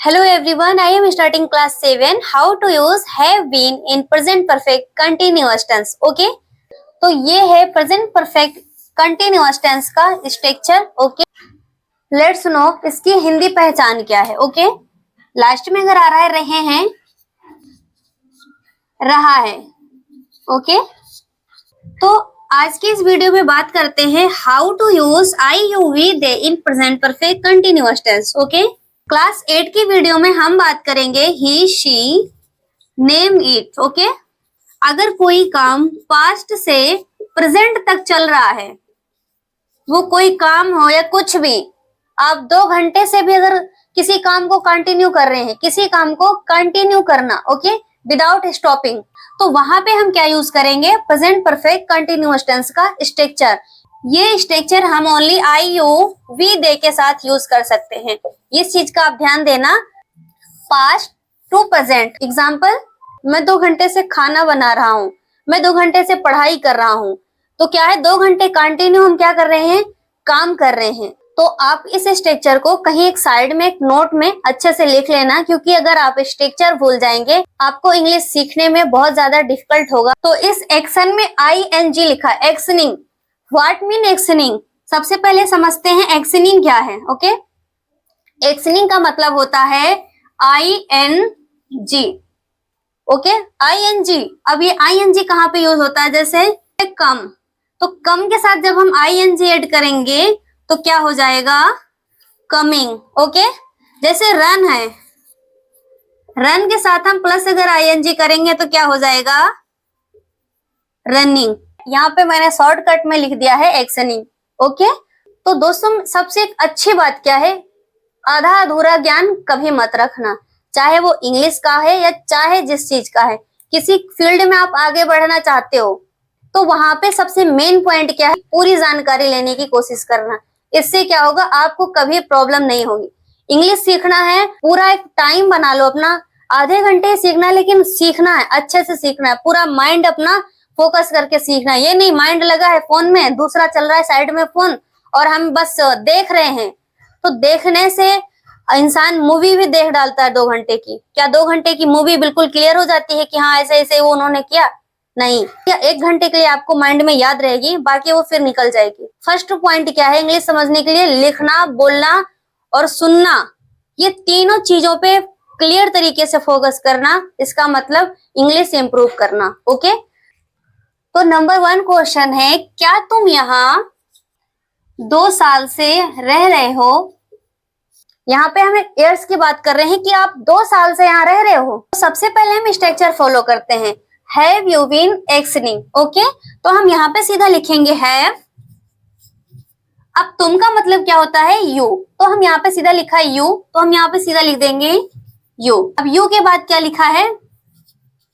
Hello everyone, I am starting class 7. How to use have been in present perfect continuous tense. Okay? तो ये है present perfect continuous tense का structure. Okay, let's no इसकी हिंदी पहचान क्या है. Okay, last में अगर आ रहा है रहे हैं, रहा है. ओके, तो आज की इस वीडियो में बात करते हैं how to use I you we they in present perfect continuous tense. Okay, class 8 की वीडियो में हम बात करेंगे he she name it. Okay, अगर कोई काम पास्ट से प्रेजेंट तक चल रहा है, वो कोई काम हो या कुछ भी, आप 2 घंटे से भी अगर किसी काम को कंटिन्यू कर रहे हैं, किसी काम को कंटिन्यू करना, ओके, विदाउट स्टॉपिंग, तो वहां पे हम क्या यूज करेंगे? प्रेजेंट परफेक्ट कंटिन्यूअस टेंस का स्ट्रक्चर. ये स्ट्रक्चर हम ओनली आई यू वी दे के साथ यूज कर सकते हैं. इस चीज का आप ध्यान देना. Past to present. एग्जाम्पल, मैं 2 घंटे से खाना बना रहा हूँ, मैं 2 घंटे से पढ़ाई कर रहा हूँ. तो क्या है, 2 घंटे कंटिन्यू हम क्या कर रहे हैं? काम कर रहे हैं. तो आप इस स्ट्रक्चर को कहीं एक साइड में, एक नोट में अच्छे से लिख लेना, क्योंकि अगर आप स्ट्रक्चर भूल जाएंगे आपको इंग्लिश सीखने में बहुत ज्यादा डिफिकल्ट होगा. तो इस एक्शन में ING लिखा, एक्शनिंग. What mean actioning? सबसे पहले समझते हैं एक्शनिंग क्या है. ओके, एक्शनिंग का मतलब होता है ING. Okay, ING. अब ये ING कहाँ पे यूज होता है? जैसे कम, तो कम के साथ जब हम ING ऐड करेंगे तो क्या हो जाएगा? कमिंग. ओके, जैसे रन है, रन के साथ हम प्लस अगर ING करेंगे तो क्या हो जाएगा? रनिंग. यहाँ पे मैंने शॉर्टकट में लिख दिया है एक्शनिंग. ओके, तो दोस्तों सबसे एक अच्छी बात क्या है? आधा अधूरा ज्ञान कभी मत रखना, चाहे वो इंग्लिश का है या चाहे जिस चीज का है. किसी फील्ड में आप आगे बढ़ना चाहते हो तो वहां पे सबसे मेन पॉइंट क्या है? पूरी जानकारी लेने की कोशिश करना. इससे क्या होगा? आपको कभी प्रॉब्लम नहीं होगी. इंग्लिश सीखना है, पूरा एक टाइम बना लो अपना. आधे घंटे सीखना है, लेकिन सीखना है, अच्छे से सीखना है, पूरा माइंड अपना फोकस करके सीखना है. ये नहीं माइंड लगा है फोन में, दूसरा चल रहा है साइड में फोन, और हम बस देख रहे हैं. तो देखने से इंसान मूवी भी देख डालता है 2 घंटे की. क्या 2 घंटे की मूवी बिल्कुल क्लियर हो जाती है कि हाँ ऐसे ऐसे वो उन्होंने किया? नहीं. या 1 घंटे के लिए आपको माइंड में याद रहेगी, बाकी वो फिर निकल जाएगी. फर्स्ट पॉइंट क्या है इंग्लिश समझने के लिए? लिखना, बोलना और सुनना. ये तीनों चीजों पे क्लियर तरीके से फोकस करना. इसका मतलब इंग्लिश इंप्रूव करना. ओके, तो नंबर 1 क्वेश्चन है, क्या तुम यहाँ 2 साल से रह रहे हो? यहाँ पे हम ईयर्स की बात कर रहे हैं कि आप 2 साल से यहाँ रह रहे हो. तो सबसे पहले हम स्ट्रक्चर फॉलो करते हैं. Have you been actioning. Okay, तो हम यहाँ पे सीधा लिखेंगे हैव. अब तुम का मतलब क्या होता है? यू. तो हम यहाँ पे सीधा लिखा है यू, तो हम यहाँ पे सीधा लिख देंगे यू. अब यू के बाद क्या लिखा है?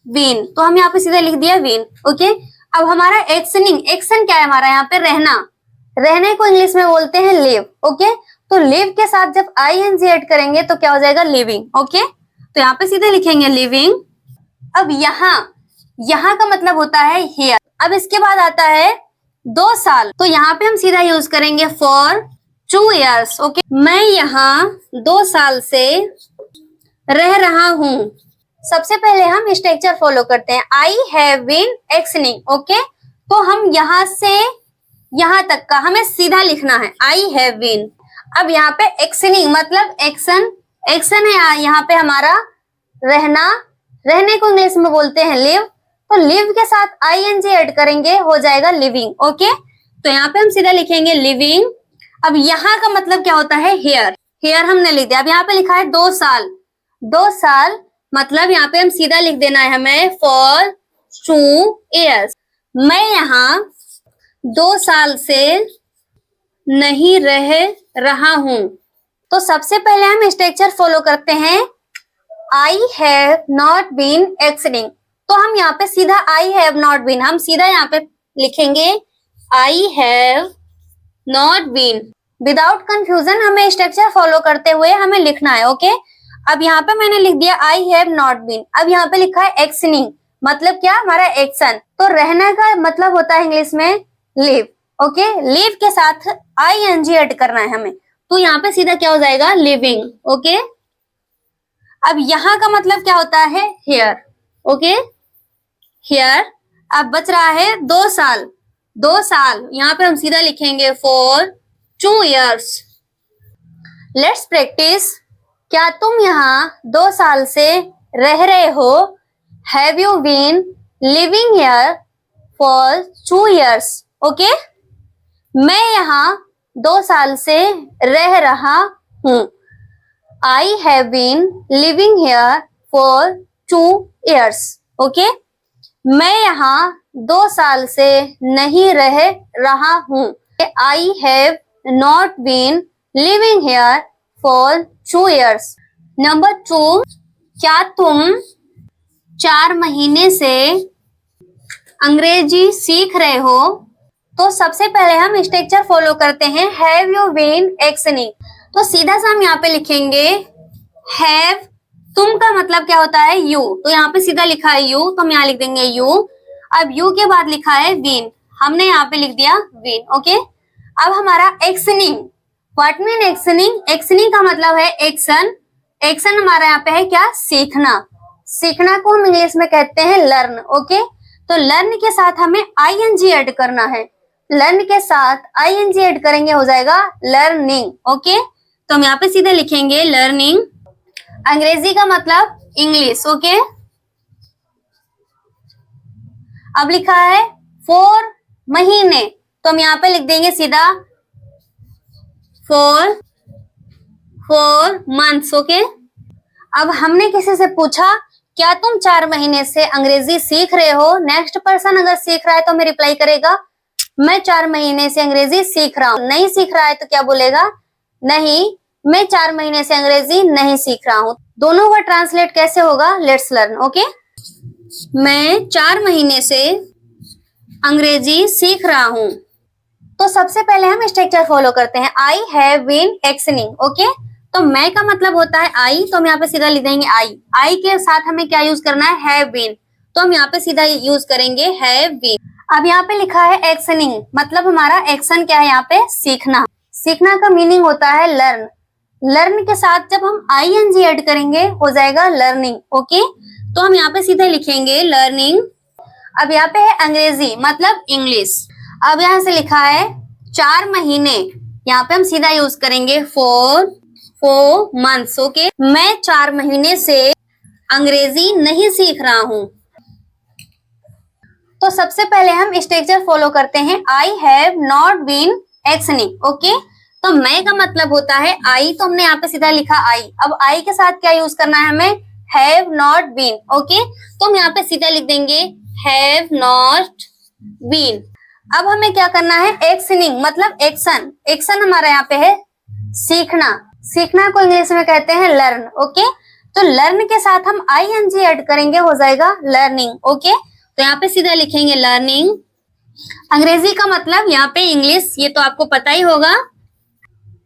बीन, तो हम यहाँ पे सीधा लिख दिया बीन. ओके, अब हमारा एक्शनिंग, एक्शन क्या है हमारा? यहाँ पे रहना. रहने को इंग्लिश में बोलते हैं लिव. ओके, तो लिव के साथ जब ING ऐड करेंगे तो क्या हो जाएगा? लिविंग. ओके, तो यहाँ पे सीधे लिखेंगे लिविंग. अब यहाँ का मतलब होता है हियर. अब इसके बाद आता है 2 साल, तो यहाँ पे हम सीधा यूज करेंगे फॉर 2 years. ओके, मैं यहाँ 2 साल से रह रहा हूँ. सबसे पहले हम स्ट्रक्चर फॉलो करते हैं. I have been actioning. Okay, तो हम यहाँ से यहाँ तक का हमें सीधा लिखना है आई हैव बीन. अब यहाँ पे एक्शनिंग मतलब एक्शन, एक्शन है यहाँ पे हमारा रहना. रहने को इंग्लिश में बोलते हैं लिव, तो लिव के साथ ING ऐड करेंगे, हो जाएगा लिविंग. ओके, तो यहाँ पे हम सीधा लिखेंगे लिविंग. अब यहाँ का मतलब क्या होता है? हियर. हियर हमने लिख दिया. अब यहाँ पे लिखा है 2 साल. 2 साल मतलब यहाँ पे हम सीधा लिख देना है हमें फॉर 2 years. मैं यहाँ 2 साल से नहीं रह रहा हूं. तो सबसे पहले हम स्ट्रक्चर फॉलो करते हैं. I have not been actioning, तो हम यहाँ पे सीधा आई हैव नॉट बीन, हम सीधा यहाँ पे लिखेंगे I have not been. Without confusion हमें स्ट्रक्चर फॉलो करते हुए हमें लिखना है. ओके, अब यहाँ पे मैंने लिख दिया आई हैव नॉट बीन. अब यहाँ पे लिखा है एक्शनिंग, मतलब क्या? हमारा एक्शन. तो रहने का मतलब होता है इंग्लिश में लिव. ओके, लिव के साथ ING ऐड करना है हमें, तो यहाँ पे सीधा क्या हो जाएगा? लिविंग. ओके, अब यहाँ का मतलब क्या होता है, हेयर, ओके, हेयर। अब बच रहा है 2 साल, 2 साल, यहाँ पे हम सीधा लिखेंगे फॉर 2 years। Let's practice. क्या तुम यहाँ 2 साल से रह रहे हो? Have you been living here for 2 years? Okay, मैं यहाँ 2 साल से रह रहा हूँ। I have been living here for 2 years। Okay, मैं यहाँ 2 साल से नहीं रह रहा हूँ। I have not been living here for 2 years। Number 2, क्या तुम 4 महीने से अंग्रेजी सीख रहे हो? तो सबसे पहले हम स्ट्रक्चर फॉलो करते हैं, हैव यू बीन एक्सनिंग। तो सीधा सा हम यहाँ पे लिखेंगे हैव, तुम का मतलब क्या होता है, यू, तो यहाँ पे सीधा लिखा है यू, तो हम यहाँ लिख देंगे यू। अब यू के बाद लिखा है बीन, हमने यहाँ पे लिख दिया बीन। ओके, अब हमारा एक्सनिंग, व्हाट मीन एक्सनिंग? एक्सनिंग का मतलब है एक्शन। एक्शन हमारा यहाँ पे है क्या, सीखना। सीखना को हम इंग्लिश में कहते हैं लर्न। ओके, तो लर्न के साथ हमें आईएनजी ऐड करना है। लर्न के साथ आईएनजी ऐड करेंगे, हो जाएगा लर्निंग। ओके, तो हम यहाँ पे सीधे लिखेंगे लर्निंग। अंग्रेजी का मतलब इंग्लिश। ओके, अब लिखा है 4 महीने, तो हम यहाँ पे लिख देंगे सीधा 4 months। ओके, अब हमने किसी से पूछा क्या तुम 4 महीने से अंग्रेजी सीख रहे हो? नेक्स्ट पर्सन अगर सीख रहा है तो हमें रिप्लाई करेगा मैं 4 महीने से अंग्रेजी सीख रहा हूँ। नहीं सीख रहा है तो क्या बोलेगा, नहीं, मैं 4 महीने से अंग्रेजी नहीं सीख रहा हूँ। दोनों का ट्रांसलेट कैसे होगा, लेट्स लर्न। ओके, मैं 4 महीने से अंग्रेजी सीख रहा हूँ। तो सबसे पहले हम स्ट्रक्चर फॉलो करते हैं, I have been actioning. Okay, तो मैं का मतलब होता है आई, तो हम यहाँ पे सीधा लिख देंगे आई। आई के साथ हमें क्या यूज करना है, हैव बीन, तो हम यहाँ पे सीधा यूज करेंगे हैव बीन। अब यहाँ पे लिखा है एक्शनिंग, मतलब हमारा एक्शन क्या है यहाँ पे, सीखना। सीखना का मीनिंग होता है लर्न। लर्न के साथ जब हम आईएनजी ऐड करेंगे हो जाएगा लर्निंग। ओके, तो हम यहाँ पे सीधे लिखेंगे लर्निंग। अब यहाँ पे है अंग्रेजी मतलब इंग्लिश। अब यहाँ से लिखा है 4 महीने, यहाँ पे हम सीधा यूज करेंगे 4 months। ओके, मैं 4 महीने से अंग्रेजी नहीं सीख रहा हूँ। तो सबसे पहले हम स्ट्रक्चर फॉलो करते हैं, I have not been actioning. Okay, तो मैं का मतलब होता है आई, तो हमने यहाँ पे सीधा लिखा आई। अब आई के साथ क्या यूज करना है हमें, हैव नॉट बीन। ओके, तो हम यहाँ पे सीधा लिख देंगे हैव नॉट बीन। अब हमें क्या करना है, एक्सनिंग मतलब एक्शन। एक्शन हमारा यहाँ पे है सीखना। सीखना को इंग्लिश में कहते हैं लर्न। ओके, तो लर्न के साथ हम आईएनजी ऐड करेंगे, हो जाएगा लर्निंग। ओके, तो यहाँ पे सीधा लिखेंगे लर्निंग। अंग्रेजी का मतलब यहाँ पे इंग्लिश, ये तो आपको पता ही होगा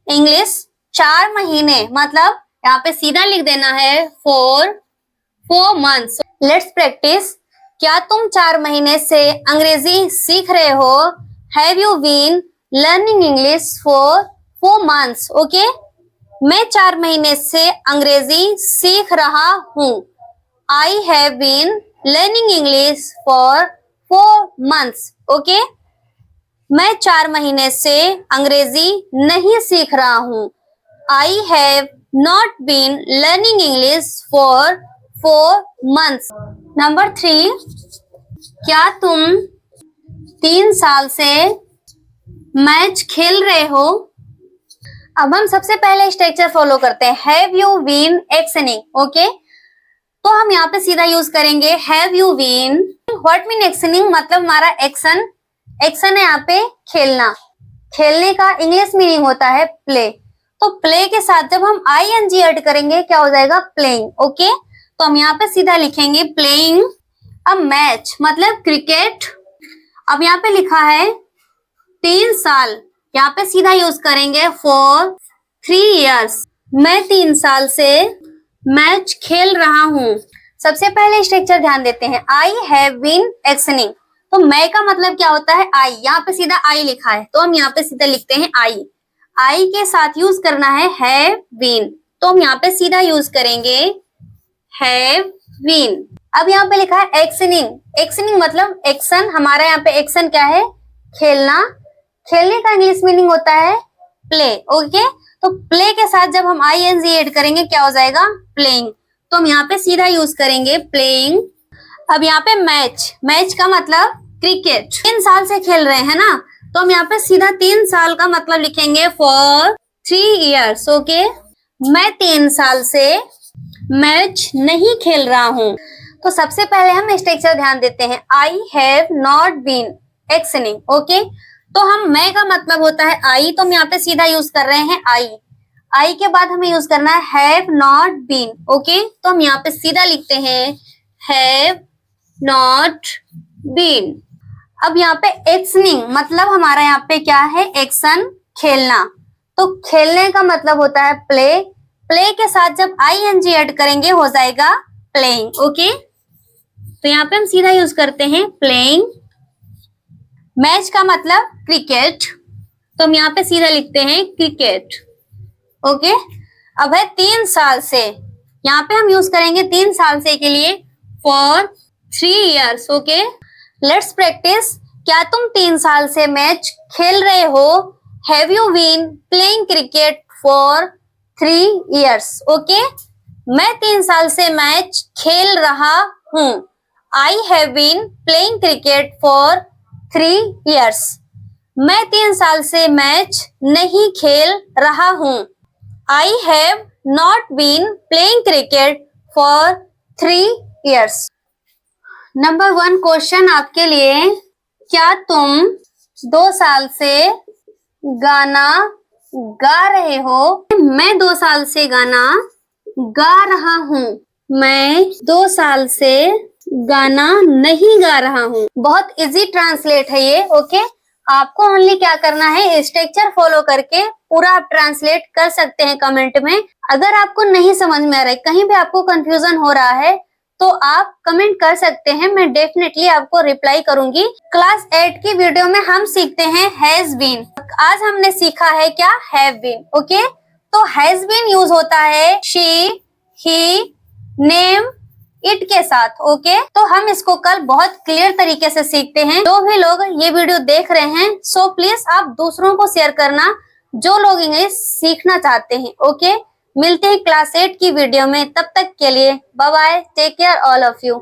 इंग्लिश। 4 महीने मतलब यहाँ पे सीधा लिख देना है 4 months। Let's practice. क्या तुम 4 महीने से अंग्रेजी सीख रहे हो? Have you been learning English for 4 months? Okay, मैं 4 महीने से अंग्रेजी सीख रहा हूँ। I have been learning English for 4 months। Okay, मैं 4 महीने से अंग्रेजी नहीं सीख रहा हूँ। I have not been learning English for 4 months। Number 3, क्या तुम 3 साल से मैच खेल रहे हो? अब हम सबसे पहले स्ट्रक्चर फॉलो करते हैं, have you been actioning. Okay, तो हम यहाँ पे सीधा यूज करेंगे have you been. What mean actioning मतलब हमारा एक्शन। एक्शन है यहाँ पे खेलना। खेलने का इंग्लिश मीनिंग होता है प्ले। तो प्ले के साथ जब हम आईएनजी ऐड करेंगे क्या हो जाएगा, प्लेइंग। ओके, तो हम यहाँ पे सीधा लिखेंगे प्लेइंग। अब मैच मतलब क्रिकेट। अब यहाँ पे लिखा है 3 साल, यहाँ पे सीधा यूज करेंगे फॉर 3 years। मैं 3 साल से मैच खेल रहा हूँ। सबसे पहले स्ट्रक्चर ध्यान देते हैं, आई हैव बीन एक्शनिंग। तो मैं का मतलब क्या होता है, आई। यहाँ पे सीधा आई लिखा है, तो हम यहाँ पे सीधा लिखते हैं आई। आई के साथ यूज करना है हैव बीन, तो हम यहाँ पे सीधा यूज करेंगे हैव बीन। अब यहाँ पे लिखा है एक्शनिंग। एक्शनिंग मतलब एक्शन, हमारा यहाँ पे एक्शन क्या है, खेलना। खेलने का इंग्लिश मीनिंग होता है प्ले। ओके, तो प्ले के साथ जब हम ing ऐड करेंगे क्या हो जाएगा, प्लेइंग। तो हम यहाँ पे सीधा यूज करेंगे प्लेइंग। अब यहाँ पे मैच, मैच का मतलब क्रिकेट। 3 साल से खेल रहे हैं ना, तो हम यहाँ पे सीधा 3 साल का मतलब लिखेंगे फॉर 3 years। ओके, मैं 3 साल से मैच नहीं खेल रहा हूँ। तो सबसे पहले हम स्ट्रक्चर ध्यान देते हैं। I have not been actioning. Okay, तो हम मैं का मतलब होता है आई, तो हम यहाँ पे सीधा यूज कर रहे हैं आई। आई के बाद हमें यूज करना है हैव नॉट बीन। ओके, तो हम यहाँ पे सीधा लिखते हैं हैव नॉट बीन। अब यहाँ पे एक्शनिंग मतलब हमारा यहाँ पे क्या है, एक्शन, खेलना। तो खेलने का मतलब होता है प्ले। प्ले के साथ जब ing ऐड करेंगे हो जाएगा प्लेइंग। ओके, तो यहाँ पे हम सीधा यूज करते हैं प्लेइंग। मैच का मतलब क्रिकेट, तो हम यहाँ पे सीधा लिखते हैं क्रिकेट। ओके, अब है 3 साल से, यहाँ पे हम यूज करेंगे 3 साल से के लिए for 3 years। Okay, let's practice. क्या तुम 3 साल से मैच खेल रहे हो, have you been playing cricket for 3 years। Okay, मैं 3 साल से मैच खेल रहा हूँ। I have been playing cricket for 3 years। मैं 3 साल से मैच नहीं खेल रहा हूँ। I have not been playing cricket for 3 years। Number 1 question आपके लिए, क्या तुम 2 साल से गाना गा रहे हो? मैं 2 साल से गाना गा रहा हूँ। मैं 2 साल से गाना नहीं गा रहा हूँ। बहुत इजी ट्रांसलेट है ये। ओके, आपको ओनली क्या करना है, स्ट्रक्चर फॉलो करके पूरा आप ट्रांसलेट कर सकते हैं कमेंट में। अगर आपको नहीं समझ में आ रहा है, कहीं भी आपको कंफ्यूजन हो रहा है, तो आप कमेंट कर सकते हैं, मैं डेफिनेटली आपको रिप्लाई करूंगी। क्लास 8 की वीडियो में हम सीखते हैं हैज बीन। आज हमने सीखा है क्या, हैव बीन। ओके, तो हैज बीन यूज होता है शी, ही, नेम, इट के साथ। ओके, तो हम इसको कल बहुत क्लियर तरीके से सीखते हैं। जो भी लोग ये वीडियो देख रहे हैं, सो प्लीज आप दूसरों को शेयर करना जो लोग इंग्लिश सीखना चाहते हैं। ओके, मिलते हैं क्लास 8 की वीडियो में, तब तक के लिए bye bye, take care all of you.